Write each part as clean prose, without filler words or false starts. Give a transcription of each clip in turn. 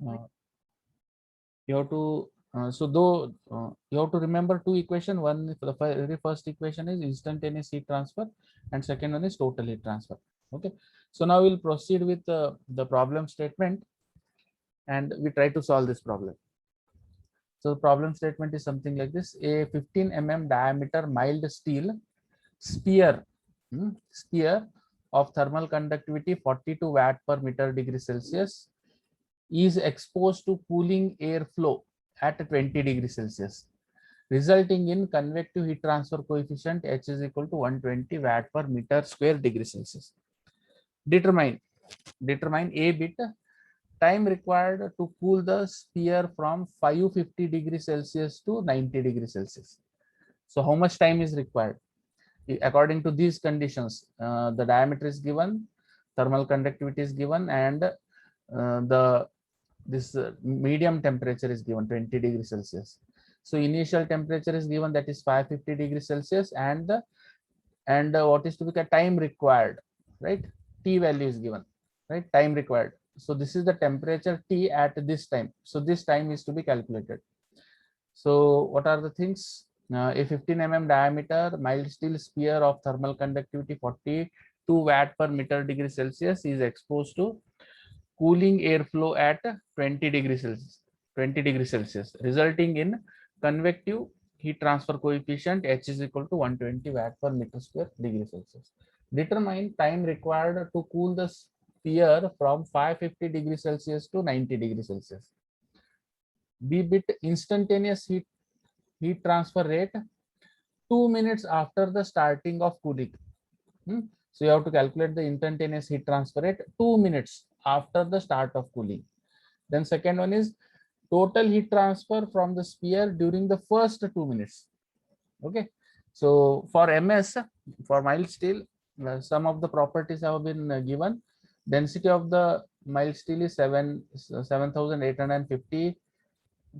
you have to you have to remember two equation. One, the very first equation is instantaneous heat transfer, and second one is total heat transfer. Okay, so now we'll proceed with the problem statement, and we try to solve this problem. So the problem statement is something like this: a 15 diameter mild steel sphere, sphere of thermal conductivity 42 watt per meter degree Celsius is exposed to cooling airflow at 20 degrees Celsius, resulting in convective heat transfer coefficient H is equal to 120 watt per meter square degree Celsius. Determine A bit time required to cool the sphere from 550 degrees Celsius to 90 degrees Celsius. So how much time is required? According to these conditions, the diameter is given, thermal conductivity is given, and this medium temperature is given 20 degrees Celsius. So initial temperature is given, that is 550 degrees Celsius, and what is to be the time required, right? T value is given, right? Time required. So this is the temperature T at this time. So this time is to be calculated. So what are the things? A 15 diameter mild steel sphere of thermal conductivity 42 watt per meter degree Celsius is exposed to cooling airflow at 20 degrees Celsius, resulting in convective heat transfer coefficient H is equal to 120 watt per meter square degree Celsius. Determine time required to cool the sphere from 550 degrees Celsius to 90 degrees Celsius. B bit instantaneous heat transfer rate 2 minutes after the starting of cooling. So you have to calculate the instantaneous heat transfer rate 2 minutes after the start of cooling. Then second one is total heat transfer from the sphere during the first 2 minutes. Okay, so for MS, for mild steel, some of the properties have been given. Density of the mild steel is 7,850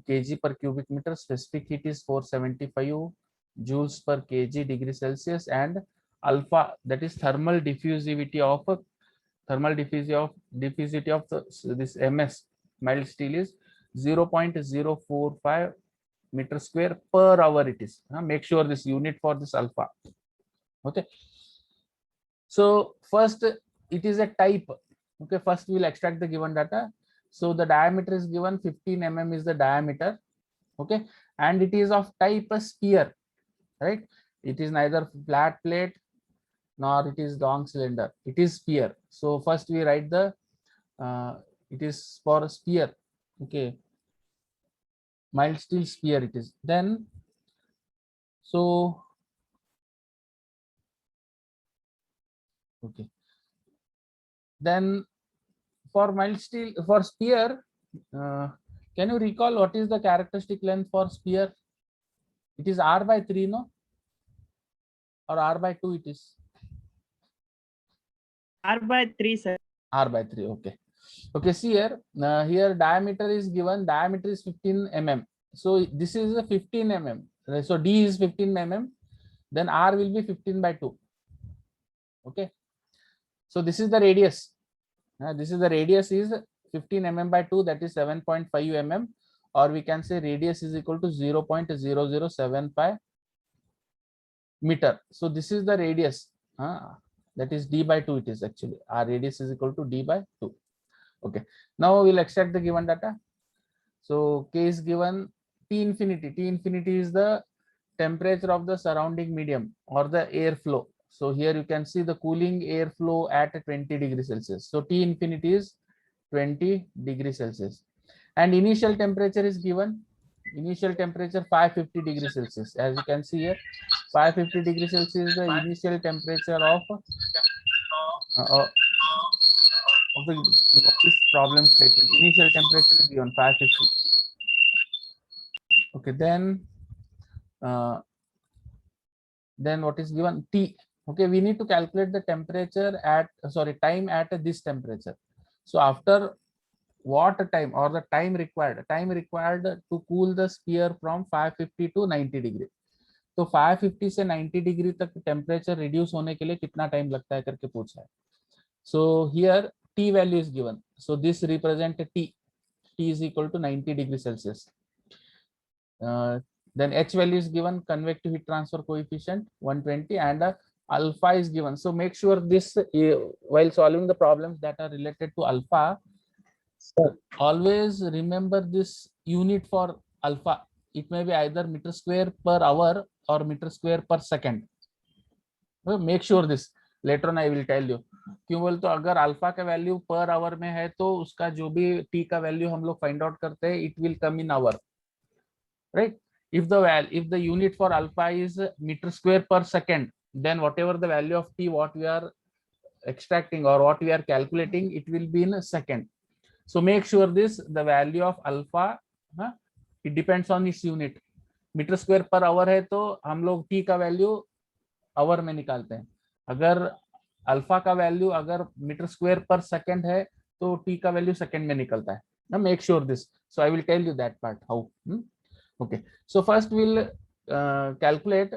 kg per cubic meter. Specific heat is 475 joules per kg degree Celsius, and alpha, that is thermal diffusivity of this MS mild steel is 0.045 meter square per hour. It is make sure this unit for this alpha. Okay, so first it is a type. Okay, first we'll extract the given data. So the diameter is given, 15 is the diameter. Okay, and it is of type a sphere, right? It is neither flat plate nor it is long cylinder, it is sphere. So first we write the it is for a sphere. Okay, mild steel sphere it is. Then so okay, then for mild steel, for sphere, can you recall what is the characteristic length for sphere? It is r by 3, no? Or r by 2 it is? R by 3, sir. R by 3, okay. Okay, see here, here diameter is given, diameter is 15 So this is a 15 So D is 15 then R will be 15 by 2. Okay. So this is the radius. This is the radius is 15 by 2, that is 7.5 or we can say radius is equal to 0.0075 meter. So this is the radius. That is D by 2 it is actually. Our radius is equal to D by 2. Okay, now we'll extract the given data. So K is given, T infinity. T infinity is the temperature of the surrounding medium or the airflow. So here you can see the cooling airflow at 20 degrees Celsius. So T infinity is 20 degrees Celsius. And initial temperature is given. Initial temperature 550 degrees Celsius. As you can see here, 550 degrees Celsius is the initial temperature of this problem statement. Initial temperature is given 550. Okay, then what is given? T. Okay, we need to calculate the temperature at time at this temperature. So after what time or the time required to cool the sphere from 550 to 90 degree. तो 550 से 90 degree तक temperature reduce होने के लिए कितना time लगता है करके पूछा है. So here T value is given. So this represent T. T is equal to 90 degrees Celsius. Then H value is given, convective heat transfer coefficient 120, and alpha is given. So make sure this while solving the problems that are related to alpha, always remember this unit for alpha. It may be either meter square per hour or meter square per second. Make sure this. Later on I will tell you. क्यों बोल तो अगर alpha का value per hour में है तो उसका जो भी टी का वैल्यू हम लोग फाइंड आउट करते हैं, it will come in hour, right? If the unit for alpha is meter square per second, then whatever the value of t what we are extracting or what we are calculating, it will be in a second. So make sure this, the value of alpha, it depends on its unit. Metre square per hour है तो हम लोग T का value our में निकालते हैं. अगर alpha का वैल्यू अगर मीटर स्क्वायर पर सेकंड है तो टी का वैल्यू सेकंड में निकलता है. Now make sure this. So I will tell you that part how. Okay. So first we'll calculate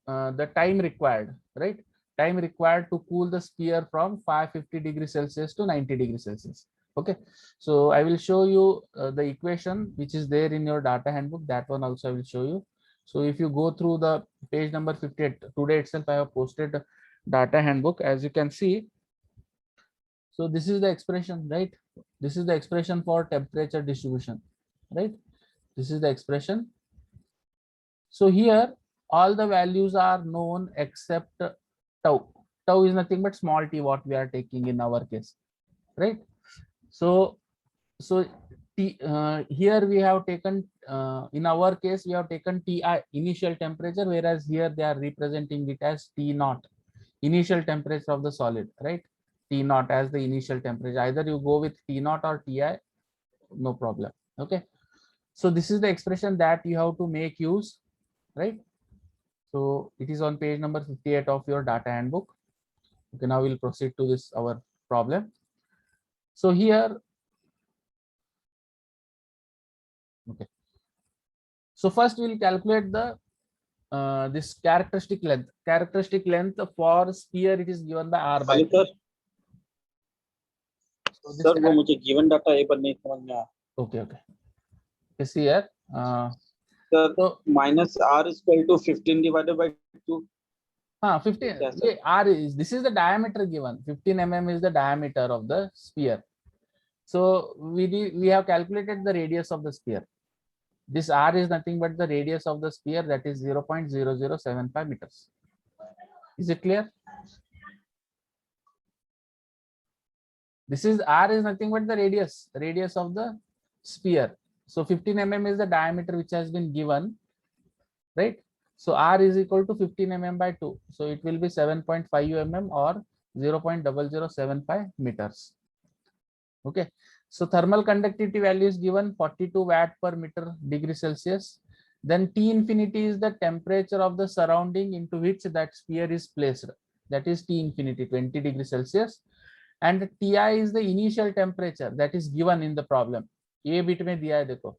the time required, right? Time required to cool the sphere from 550 degrees Celsius to 90 degrees Celsius. Okay. So I will show you the equation which is there in your data handbook. That one also I will show you. So if you go through the page number 58, today itself I have posted data handbook, as you can see. So this is the expression, right? This is the expression for temperature distribution, right? This is the expression. So here all the values are known except tau. Tau is nothing but small t, what we are taking in our case, right? So t, here we have taken in our case we have taken Ti, initial temperature, whereas here they are representing it as T naught, initial temperature of the solid, right? T naught as the initial temperature. Either you go with T naught or Ti, no problem. Okay. So this is the expression that you have to make use, right? So it is on page number 58 of your data handbook. Okay, now we'll proceed to this our problem. So here, okay. So first we'll calculate the this characteristic length. Characteristic length for sphere, it is given by r by. Sir वो मुझे given data एक बार नहीं समझ में आया. Okay. This here. So minus r is equal to 15 divided by 2. 15. R is, this is the diameter given. 15 mm is the diameter of the sphere. So we have calculated the radius of the sphere. This r is nothing but the radius of the sphere, that is 0.0075 meters. Is it clear? This is r is nothing but the radius of the sphere. So 15 mm is the diameter which has been given, right? So r is equal to 15 mm by 2. So it will be 7.5 mm or 0.0075 meters. Okay. So thermal conductivity value is given 42 watt per meter degree Celsius. Then T infinity is the temperature of the surrounding into which that sphere is placed. That is T infinity, 20 degrees Celsius. And Ti is the initial temperature that is given in the problem. A bit mein diya hai dekho.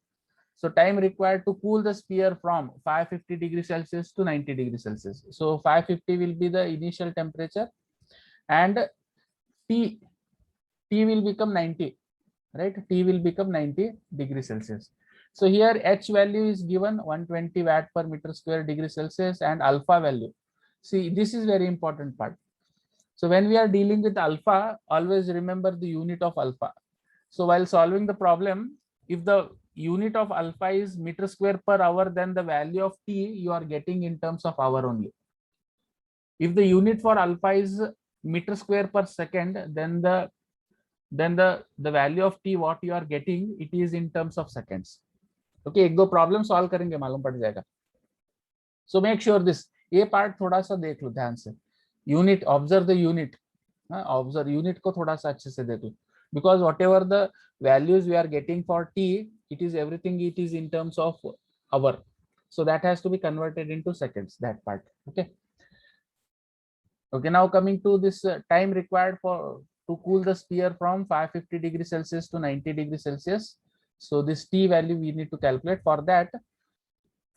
So time required to cool the sphere from 550 degrees Celsius to 90 degrees Celsius. So 550 will be the initial temperature, and T will become 90, right? T will become 90 degrees Celsius. So here H value is given 120 watt per meter square degree Celsius, and alpha value. See, this is very important part. So when we are dealing with alpha, always remember the unit of alpha. So while solving the problem, if the unit of alpha is meter square per hour, then the value of T you are getting in terms of hour only. If the unit for alpha is meter square per second, then the value of T what you are getting, it is in terms of seconds. Okay, एक दो problem solve करेंगे, मालूम पड़ जाएगा. So make sure this ये part थोड़ा सा देख लो ध्यान से. Unit, observe the unit. Observe unit को थोड़ा सा अच्छे से देख लो. Because whatever the values we are getting for T, it is everything, it is in terms of hour. So that has to be converted into seconds, that part. Okay. Okay, now coming to this time required to cool the sphere from 550 degrees Celsius to 90 degrees Celsius. So this T value we need to calculate. For that,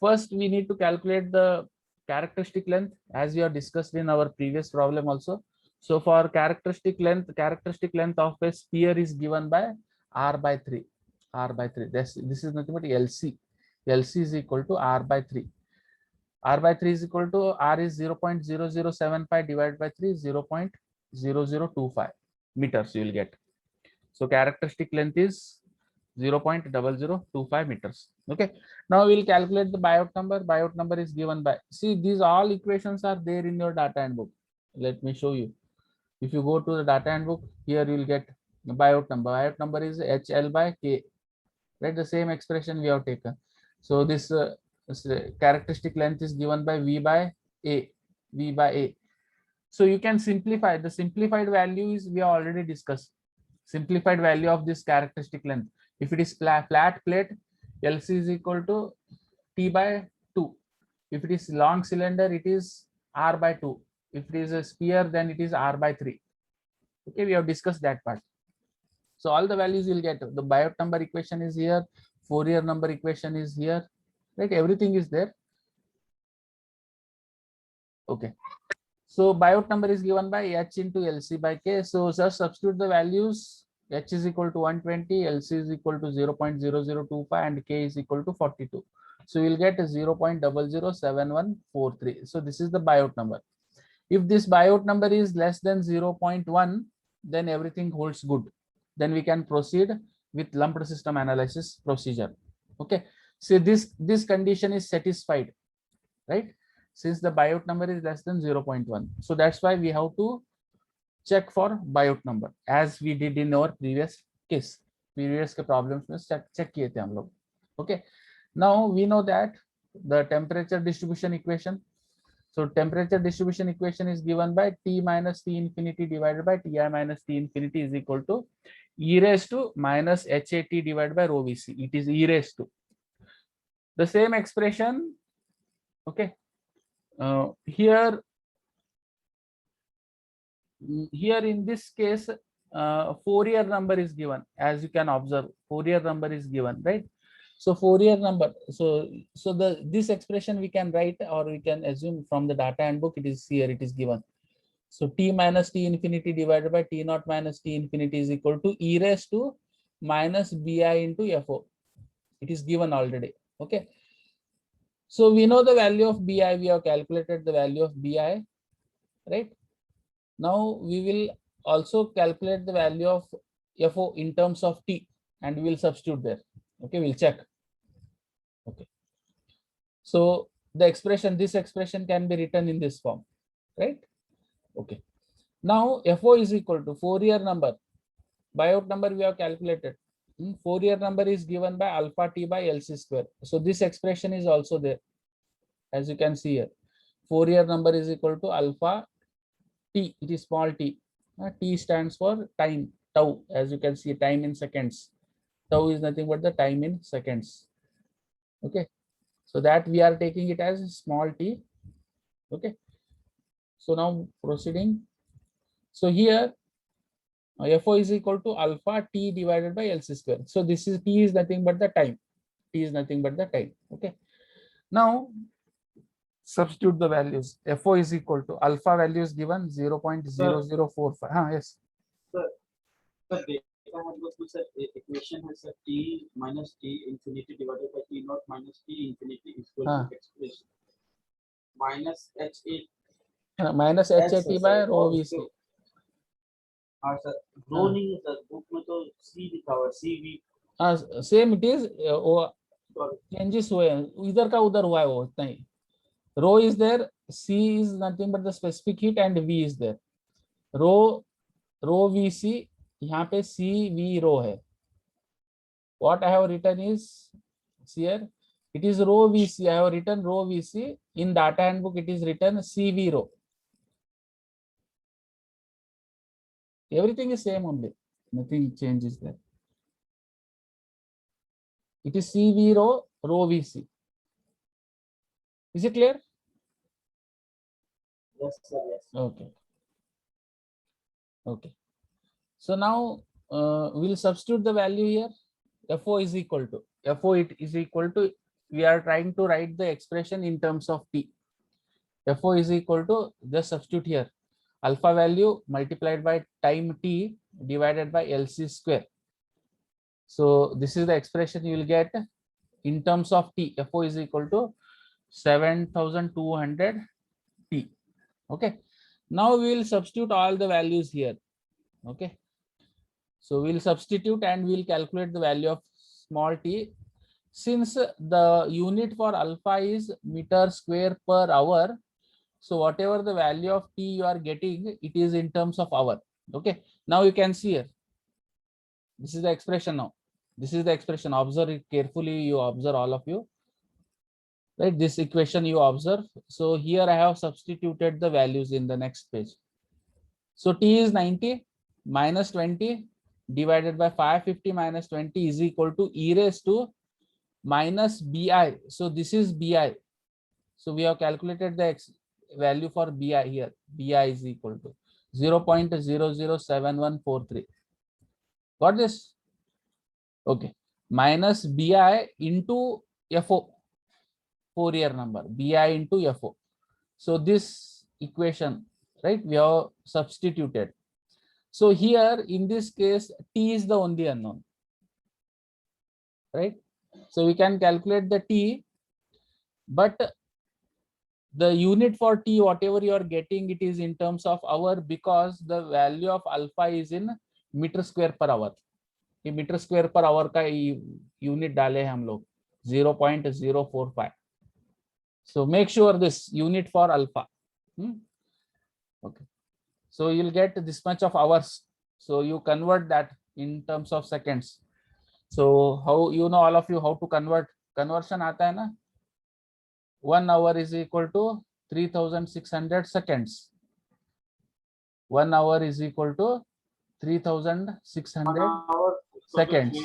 first we need to calculate the characteristic length, as we have discussed in our previous problem also. So for characteristic length of a sphere is given by r by 3. R by 3. This is nothing but LC. LC is equal to R by 3. R by 3 is equal to R is 0.0075 divided by 3 0.0025 meters you will get. So characteristic length is 0.0025 meters. Okay. Now we will calculate the Biot number. Biot number is given by, see, these all equations are there in your data handbook. Let me show you. If you go to the data handbook, here you will get the Biot number. Biot number is HL by K, right? The same expression we have taken. So this characteristic length is given by V by A. So you can simplify. The simplified value is we have already discussed. Simplified value of this characteristic length. If it is flat plate, LC is equal to T by 2. If it is long cylinder, it is R by 2. If it is a sphere, then it is R by 3. Okay, we have discussed that part. So all the values you'll get. The Biot number equation is here. Fourier number equation is here. Right, everything is there. Okay. So Biot number is given by H into LC by K. So just substitute the values. H is equal to 120, LC is equal to 0.0025, and K is equal to 42. So you'll get 0.007143. So this is the Biot number. If this Biot number is less than 0.1, then everything holds good. Then we can proceed with lumped system analysis procedure. Okay. So this condition is satisfied, right? Since the Biot number is less than 0.1. So that's why we have to check for Biot number as we did in our previous case. Previous problems में check किए थे हम लोग. Okay. Now we know that the temperature distribution equation. So temperature distribution equation is given by T minus T infinity divided by Ti minus T infinity is equal to e raised to minus HAT divided by rho Vc. It is e raised to. The same expression. Okay. Here in this case, Fourier number is given. As you can observe, Fourier number is given, right? So Fourier number, so this expression we can write, or we can assume from the data handbook, it is here, it is given. So T minus T infinity divided by T naught minus T infinity is equal to e raised to minus Bi into Fo. It is given already. Okay. So we know the value of Bi, we have calculated the value of Bi, right? Now we will also calculate the value of Fo in terms of T, and we will substitute there. Okay, we'll check. Okay. So the expression, this expression can be written in this form, right? Okay. Now Fo is equal to Fourier number. Biot number we have calculated. Fourier number is given by alpha T by LC square. So this expression is also there. As you can see here, Fourier number is equal to alpha T, it is small t. T stands for time, tau. As you can see, time in seconds. Tau is nothing but the time in seconds. Okay. So that we are taking it as small t. Okay. So now proceeding. So here Fo is equal to alpha T divided by LC square. So this is T is nothing but the time. T is nothing but the time. Okay. Now substitute the values. Fo is equal to alpha value is given 0.0045. Yes. Sir, equation has a T minus T infinity divided by T naught minus T infinity is equal to expression minus H8 minus HAT by rho Vc. हाँ sir, रो नहीं है sir, book में तो C लिखा हुआ है, CV. Same it is, changes हुए हैं, इधर का उधर हुआ है, वो इतना ही. Rho is there, C is nothing but the specific heat, and V is there. Rho Vc, यहाँ पे CV rho है. What I have written is here, it is rho Vc. I have written rho Vc. In data handbook, it is written CV rho. Everything is same only. Nothing changes there. It is CV rho Vc. Is it clear? Yes, sir. Yes. Okay. Okay. So now we'll substitute the value here. Fo is equal to, we are trying to write the expression in terms of T. Fo is equal to, just substitute here, alpha value multiplied by time T divided by LC square. So this is the expression you will get in terms of T. FO is equal to 7200 T. Okay, now we will substitute all the values here. Okay, so we'll substitute and we'll calculate the value of small t. Since the unit for alpha is meter square per hour, so whatever the value of t you are getting, it is in terms of hour. Okay, now you can see here, this is the expression. Now this is the expression. Observe it carefully, you observe, all of you, right? This equation you observe. So here I have substituted the values in the next page. So t is 90 minus 20 divided by 550 minus 20 is equal to e raised to minus bi. So this is bi. So we have calculated the value for bi here. Bi is equal to 0.007143. Got this? Okay. Minus bi into FO, Fourier number, bi into FO. So this equation, right, we have substituted. So here in this case, t is the only unknown, right? So we can calculate the t, but the unit for t, whatever you are getting, it is in terms of hour, because the value of alpha is in metre square per hour. ये metre square per hour का unit डाले हैं हम लोग 0.045. So make sure this unit for alpha. Okay, so you'll get this much of hours. So you convert that in terms of seconds. So how, you know, all of you, how to convert? Conversion आता है ना? 1 hour is equal to 3600 seconds. 1 hour is equal to 3600 seconds.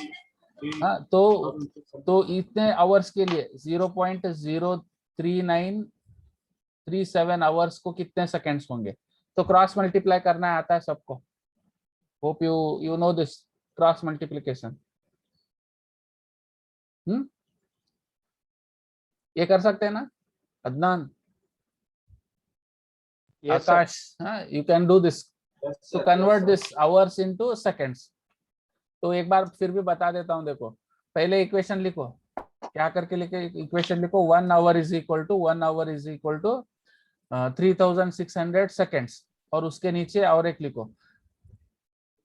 हाँ, तो इतने hours के लिए 0.03937 hours को कितने seconds होंगे? तो क्रॉस मल्टीप्लाई करना आता है सबको. Hope you know this cross multiplication. ये कर सकते हैं ना Adnan? Yes, Akash, you can do this. So convert this hours into seconds. तो एक बार फिर भी बता देता हूं. देखो, पहले इक्वेशन लिखो. क्या करके लिखे इक्वेशन? लिखो 1 hour is equal to 3600 seconds, और उसके नीचे और एक लिखो.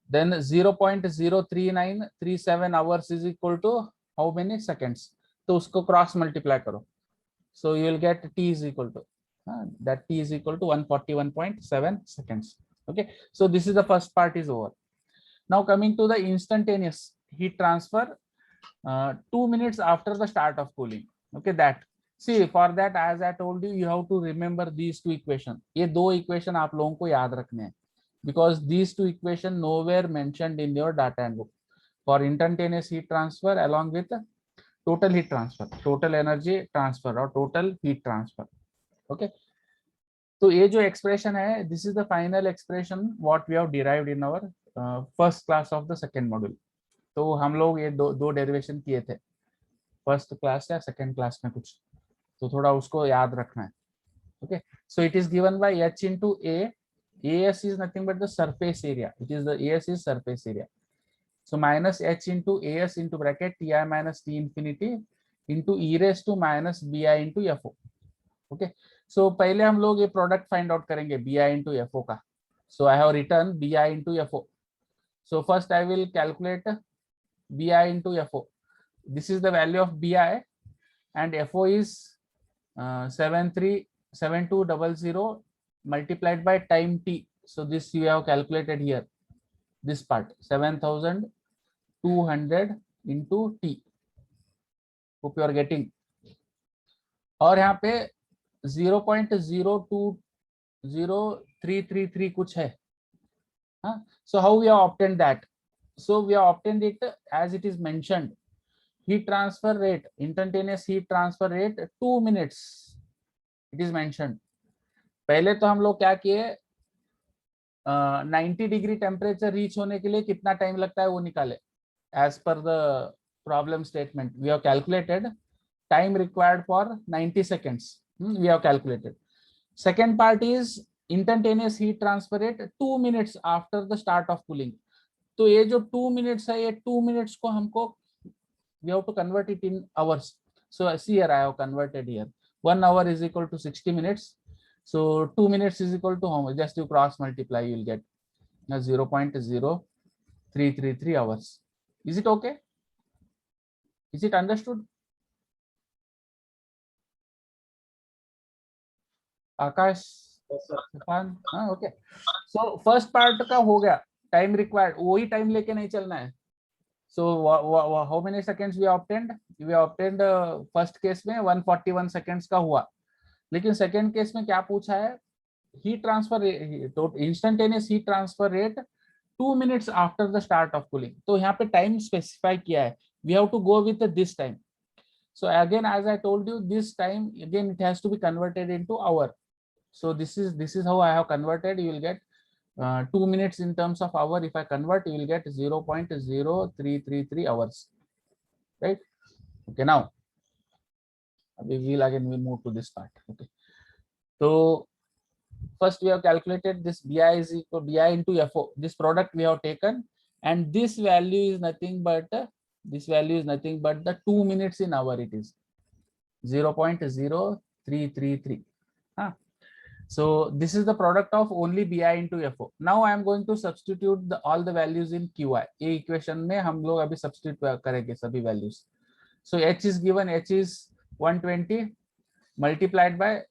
Then 0.03937 hours is equal to how many seconds? तो उसको क्रॉस मल्टीप्लाई करो. So you will get t is equal to that t is equal to 141.7 seconds. Okay, so this is the first part is over. Now coming to the instantaneous heat transfer, 2 minutes after the start of cooling. Okay, that, see, for that, as I told you, you have to remember these two equations. ये दो equation आप लोगों को याद रखने हैं, because these two equation nowhere mentioned in your data handbook. For instantaneous heat transfer along with total heat transfer, total energy transfer or total heat transfer. Okay, तो ये जो expression है, this is the final expression what we have derived in our first class of the second module. तो हम लोग ये दो derivation किए थे फर्स्ट क्लास या सेकंड क्लास में कुछ, तो थोड़ा उसको याद रखना है. Okay, so it is given by h into a. as is nothing but the surface area. It is the as is surface area. So minus h into as into bracket ti minus t infinity into e raised to minus bi into fo. Okay, so पहले हम लोग ये product find out करेंगे bi into fo का. So I have written bi into fo. So first I will calculate bi into fo. This is the value of bi and fo is 737200 multiplied by time t. So this you have calculated here, this part 7200 into t. Hope you are getting. और यहाँ पे 0.020333 कुछ है. So how we have obtained that? So we have obtained it as it is mentioned. Heat transfer rate, instantaneous heat transfer rate 2 minutes. It is mentioned. पहले तो हम लोग क्या किए, 90 डिग्री टेम्परेचर रीच होने के लिए कितना टाइम लगता है वो निकाले. As per the problem statement, we have calculated time required for 90 seconds. We have calculated. Second part is instantaneous heat transfer rate 2 minutes after the start of cooling. तो ये जो 2 मिनट्स है, ये 2 मिनट्स को हमको we have to convert it in hours. So see here, I have converted here. 1 hour is equal to 60 minutes. So 2 minutes is equal to how much? Just you cross multiply, you will get 0.0333 hours. Is it okay? Is it understood? Akash, Yes, sir. Stefan, हाँ okay. So first part का हो गया, time required, वही time लेके नहीं चलना है. So how many seconds we obtained? We obtained first case में 141 seconds का हुआ. लेकिन second case में क्या पूछा है? Heat transfer instantaneous heat transfer rate 2 minutes after the start of cooling. तो यहाँ पे time specify किया है. We have to go with this time. So again, as I told you, this time again it has to be converted into hour. So this is how I have converted. You will get 2 minutes in terms of hour. If I convert, you will get 0.0333 hours, right? Okay, now we will move to this part. Okay, so first we have calculated this bi is equal to bi into fo. This product we have taken, and this value is nothing but the 2 minutes in hour. It is 0.0333. So this is the product of only bi into fo. Now I am going to substitute all the values in qi. ये equation में हम लोग अभी substitute करेंगे सभी values. So h is given, h is 120 multiplied by,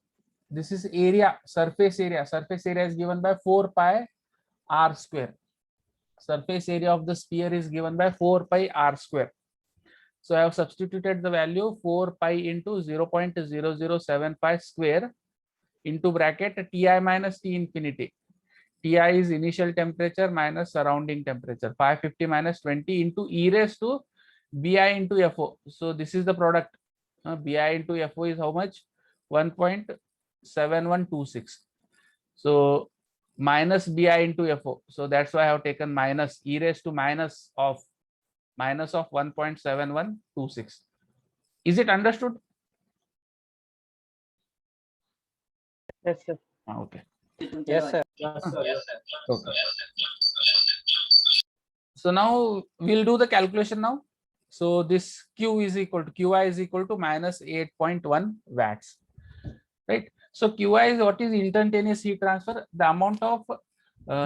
this is area, surface area. Surface area is given by 4 pi r square. Surface area of the sphere is given by 4 pi r square. So I have substituted the value 4 pi into 0.0075 square into bracket ti minus t infinity. Ti is initial temperature minus surrounding temperature. 550 minus 20 into e raised to bi into fo. So this is the product. Bi into fo is how much? 1.7126. So minus bi into fo. So that's why I have taken minus e raised to minus of 1.7126. Is it understood? Yes, sir. Okay. Yes, sir. Yes, sir. Yes, sir. Okay. So now we'll do the calculation now. So this Q is equal to QI is equal to minus 8.1 watts, right? So QI is what is instantaneous heat transfer, the amount of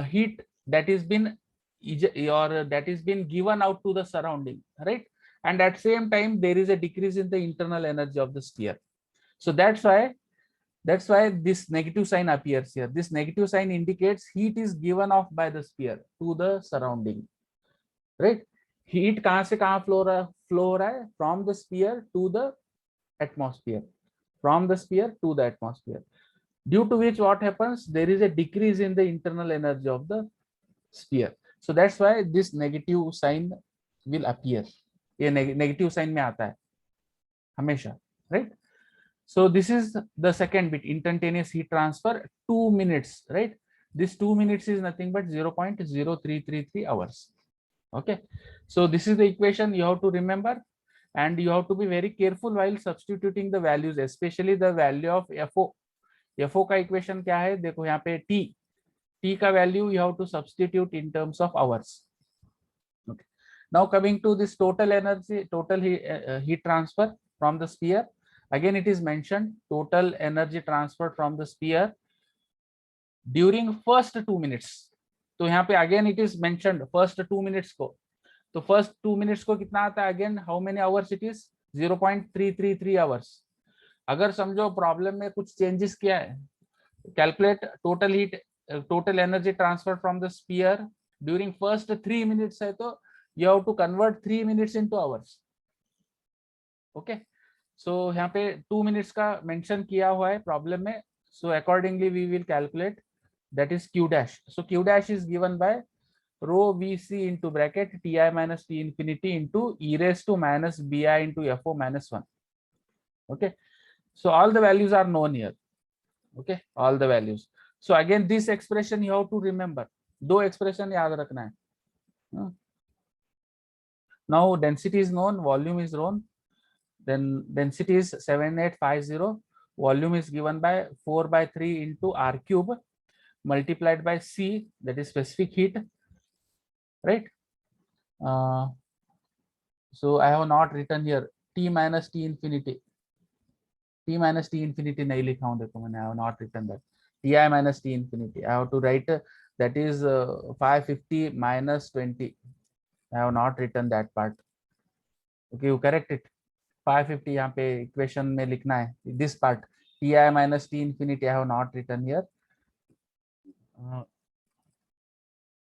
heat that is been given out to the surrounding, right? And at same time there is a decrease in the internal energy of the sphere. So that's why this negative sign appears here. This negative sign indicates heat is given off by the sphere to the surrounding, right? Heat कहाँ से कहाँ flow हो रहा है? From the sphere to the atmosphere. From the sphere to the atmosphere. Due to which what happens? There is a decrease in the internal energy of the sphere. So that's why this negative sign will appear. ये negative sign में आता है हमेशा, right? So this is the second bit, instantaneous heat transfer, 2 minutes, right? This 2 minutes is nothing but 0.0333 hours. Okay, so this is the equation you have to remember, and you have to be very careful while substituting the values, especially the value of fo. fo का equation क्या है? देखो यहाँ पे t का value you have to substitute in terms of hours. Okay, now coming to this total energy, total heat transfer from the sphere. Again it is mentioned total energy transfer from the sphere during first 2 minutes. तो यहाँ पे again it is mentioned first 2 minutes को. तो first 2 minutes को कितना आता है? Again how many hours it is? 0.333 hours. अगर समझो प्रॉब्लम में कुछ चेंजेस किया है, calculate total heat, total energy transfer from the sphere during first 3 minutes है, तो you have to convert 3 minutes into hours. Okay, so यहाँ पे 2 मिनट्स का मेंशन किया हुआ है प्रॉब्लम में. So accordingly we will calculate, that is q dash. So q dash is given by rho vc into bracket ti minus t infinity into e raised to minus bi into fo minus 1. Okay, so all the values are known here. Okay, all the values. So again this expression you have to remember. दो expression याद रखना है. Now density is known, volume is known. Then density is 7850, volume is given by 4/3 into r cube multiplied by C, that is specific heat, right? So I have not written here t minus t infinity. T minus t infinity नहीं लिखा हूँ, देखो मैंने, I have not written that. Ti minus t infinity. I have to write that is 550 minus 20. I have not written that part. Okay, you correct it. 550 यहाँ पे equation में लिखना है. This part Ti minus t infinity I have not written here.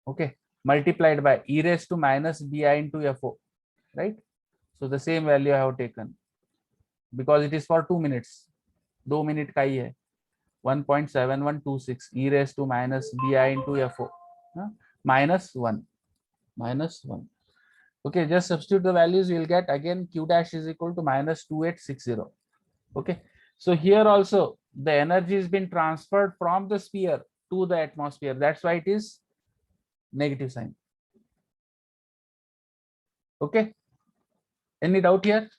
Okay, multiplied by e raised to minus bi into fo, right? So the same value I have taken because it is for 2 minutes. 2 minute का ही है. 1.7126 e raised to minus bi into fo, minus 1. Okay, just substitute the values, you will get again q dash is equal to minus 2860. Okay, so here also the energy has been transferred from the sphere to the atmosphere, that's why it is negative sign. Okay, any doubt here?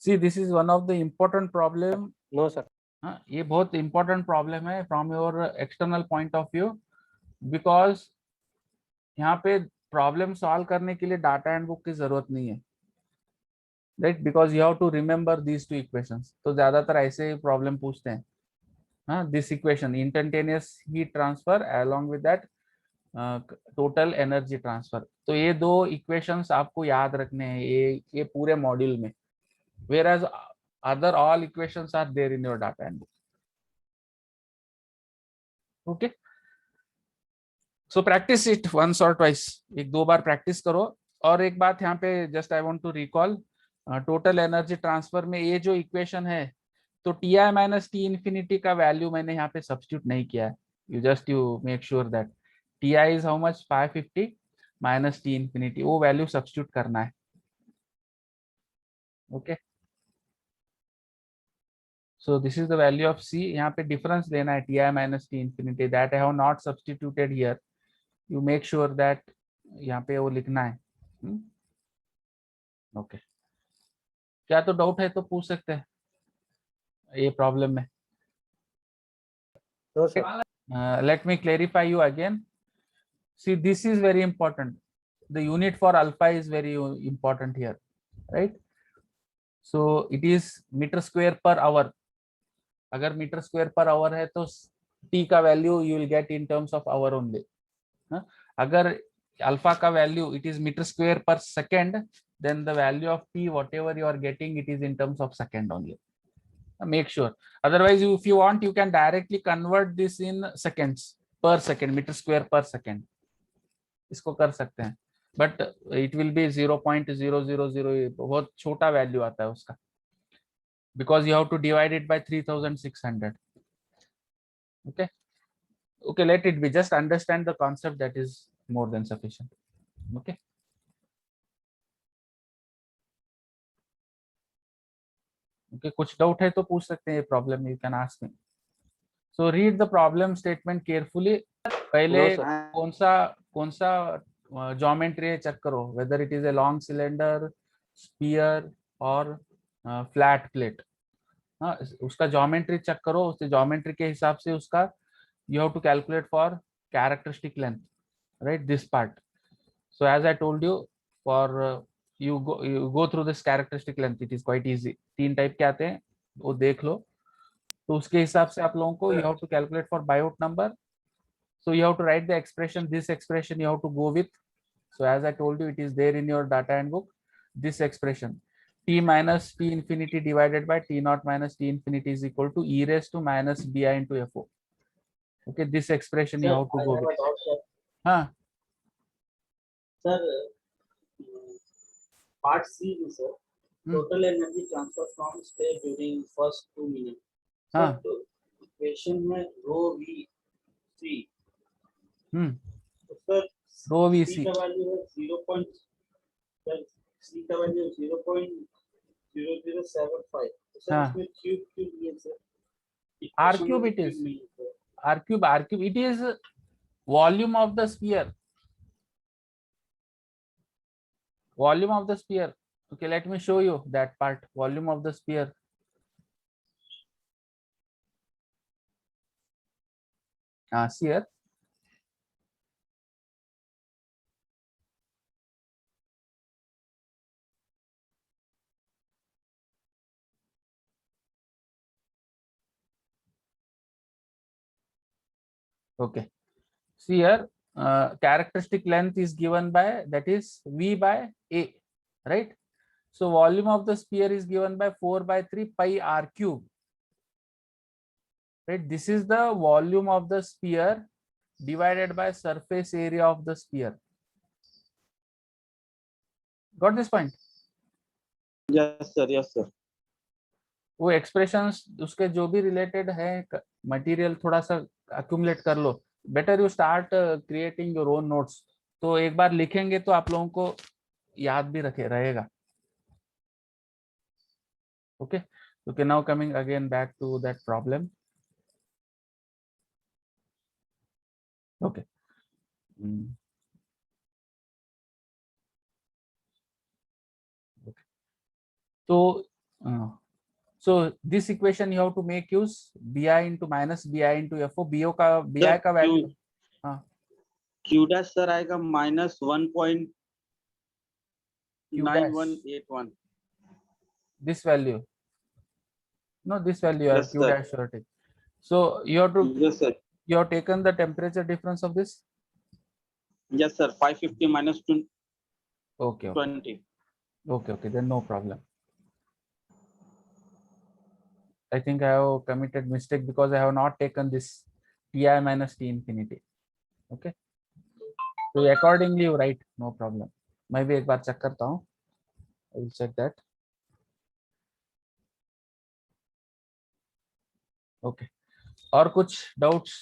See, this is one of the important problem. No, sir. ये बहुत important problem है from your external point of view, because यहाँ पे problem solve करने के लिए data and book की जरूरत नहीं है, right? Because you have to remember these two equations. तो ज्यादातर ऐसे प्रॉब्लम पूछते हैं. हाँ, this equation instantaneous heat transfer along with that total energy transfer. तो ये दो इक्वेशंस आपको याद रखने हैं ये पूरे मॉड्यूल में, whereas other all equations are there in your data and book. Okay, so practice it once और ट्वाइस. एक दो बार प्रैक्टिस करो. और एक बात यहाँ पे just I want to recall, total energy transfer में ये जो इक्वेशन है, तो T i minus T infinity का वैल्यू मैंने यहाँ पे सब्स्टिट्यूट नहीं किया है. You make sure that T i is how much 550 minus T infinity, वो वैल्यू सब्स्टिट्यूट करना है. Okay, so this is the value of C. यहाँ पे डिफरेंस लेना है T i minus T infinity, that I have not substituted here. You make sure that यहाँ पे वो लिखना है. ओके, क्या तो डाउट है तो पूछ सकते हैं ये प्रॉब्लम में. No, sir. Let me clarify you again. See, this is very important. The unit for alpha is very important here, right? So it is meter square per hour. अगर मीटर स्क्वायर पर आवर है तो t का value you will get in terms of hour only. अगर alpha का value it is meter square per second, then the value of t whatever you are getting it is in terms of second only. Make sure. Otherwise, if you want, you can directly convert this in seconds per second, meter square per second. इसको कर सकते हैं, but it will be 0.000, बहुत छोटा value आता है उसका, because you have to divide it by 3600. Okay, okay, let it be. Just understand the concept, that is more than sufficient. Okay. Okay, कुछ डाउट है तो पूछ सकते हैं. ये problem you can ask me. So read the problem statement carefully. पहले कौन सा ज्योमेट्री है चेक करो, whether it is a long cylinder, sphere और फ्लैट प्लेट. हाँ, उसका ज्योमेट्री चेक करो. उस ज्योमेट्री के हिसाब से उसका you have to calculate for characteristic length, right? This part. So as I told you, for you go through this characteristic length, it is quite easy. 3 type के आते हैं, वो देख लो. तो उसके हिसाब से आप लोगों को you have to calculate for Biot number. So you have to write the expression. This expression you have to go with. So as I told you, it is there in your data and book. This expression, t minus t infinity divided by t naught minus t infinity is equal to e raised to minus bi into fo. Okay, this expression you have to go with. हाँ Sir, part C is sir, total energy transfer from space during first 2 minutes. हाँ. So equation में rho v c. तो sir rho v c c का value है 0. C का value है 0.0075. तो sir हाँ. इसमें cube लिए sir. R cube it is. R cube it is volume of the sphere. Volume of the sphere. Okay, let me show you that part. Volume of the sphere. See here. Okay. See here, characteristic length is given by, that is V by A, right? So volume of the sphere is given by 4 by 3 pi r cube, right? This is the volume of the sphere divided by surface area of the sphere. Got this point? Yes, sir. Yes, sir. वो expressions उसके जो भी related है material थोड़ा सा accumulate कर लो. Better you start creating your own notes. तो एक बार लिखेंगे तो आप लोगों को याद भी रखे रहेगा. Okay. Okay, now coming again back to that problem. Okay. तो so this equation you have to make use bi into minus bi into fo. bo का bi Sir, का वैल्यू Q dash sir आएगा minus 1.9181. this value. No, this value Yes, q sir. dash you are taking. So you have to, Yes, sir. you have taken the temperature difference of this. Yes, sir. 550 minus Okay, okay, 20. okay, then no problem. I think I have committed mistake because I have not taken this ti minus t infinity. Okay, so accordingly you write, no problem. मैं भी एक बार check करता हूँ. I will check that. Okay. और कुछ doubts?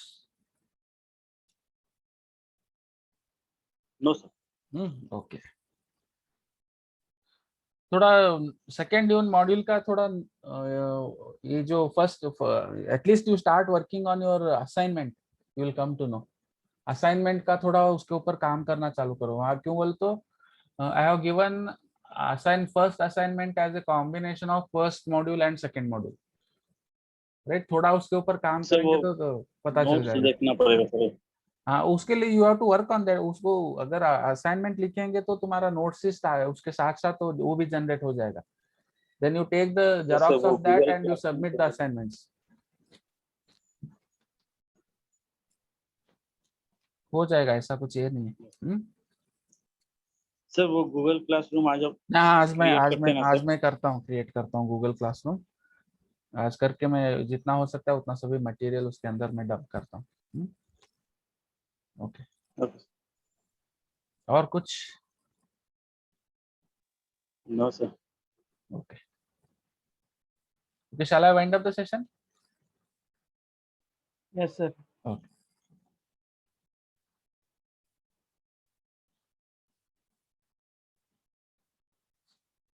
No, sir. Okay. थोड़ा second यून module का थोड़ा ये जो first at least you start working on your assignment. You will come to know assignment का थोड़ा उसके ऊपर काम करना चालू करो. हाँ, क्यों बोल तो I have given first assignment as a combination of first module and second module, right. थोड़ा उसके ऊपर काम सर, करेंगे वो तो पता चल नोट्स जाएगा. देखना पड़ेगा सर. हाँ, उसके लिए you have to work on that. उसको अगर असाइनमेंट लिखेंगे तो तुम्हारा नोट्स उसके साथ साथ तो वो भी जनरेट हो जाएगा. Then you take the xerox वो of that Google and you Classroom submit the से- असाइनमेंट्स. हो जाएगा, ऐसा कुछ ये नहीं है. सर वो गूगल क्लासरूम आज आप हाँ, create करते हैं ना आज सर? मैं करता हूँ, क्रिएट करता हूँ गूगल क्लासरूम. आज करके मैं जितना हो सकता है उतना सभी मटेरियल उसके अंदर मैं डंप करता हूँ. ओके. Okay. और कुछ? No, sir. Okay. Okay, shall I wind up the session? Yes, sir. Okay.